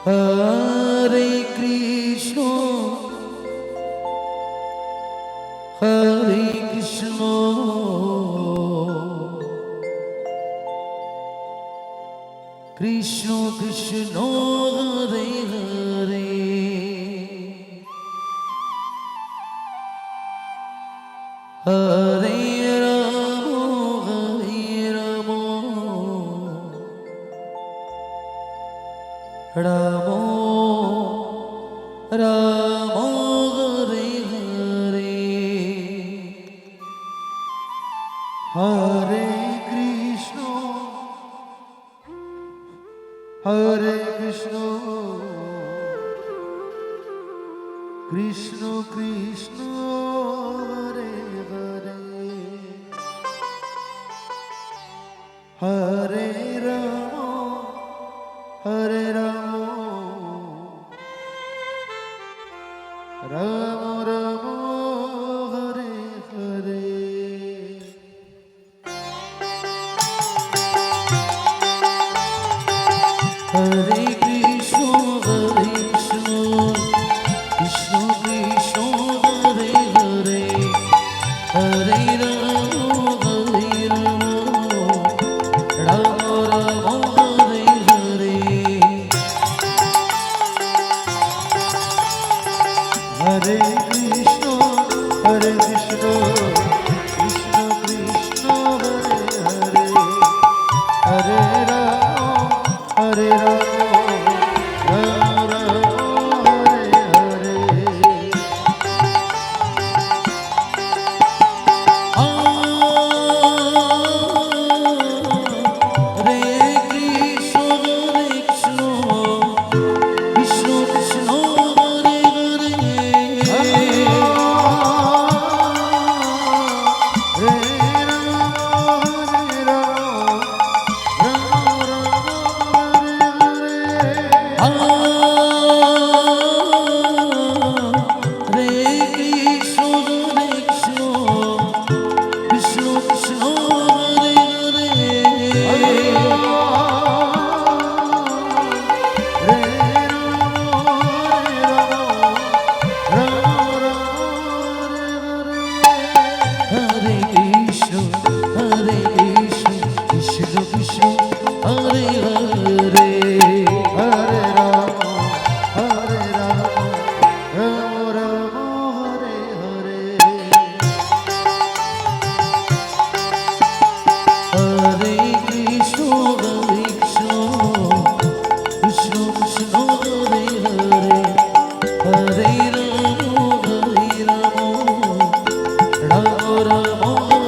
Hare Krishna Hare Krishna Krishna Krishna Hare Hare Hare Ram Ram Ram Hare Hare Hare Krishna Hare Krishna Krishna Krishna Hare Hare Hare Ram Hare Ram Ram Ram Hare Hare Hare Krishna Krishna Krishna Hare Hare Hare Ram Ram Ram Hare Hare Hare Krishna Krishna Krishna Hare Hare Hare Ram Hare Ram Ram Ram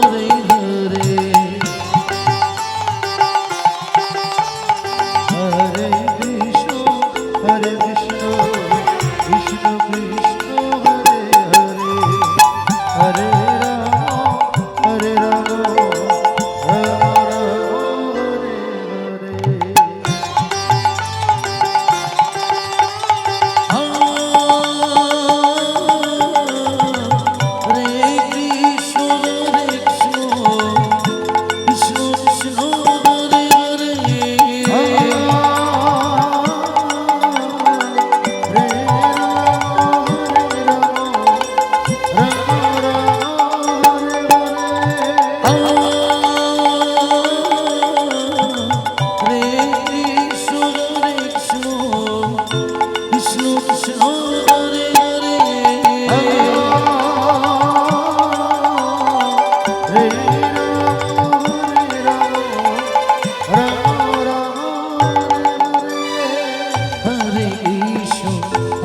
Hare Hare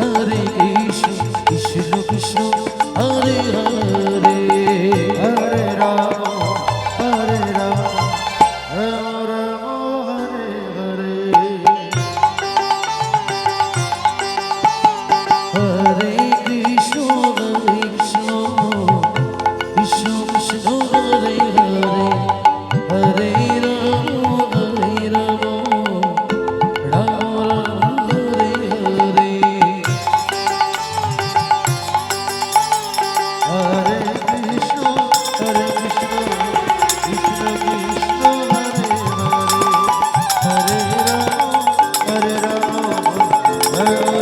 Hare Krishna Krishna Krishna Hare Hare Hare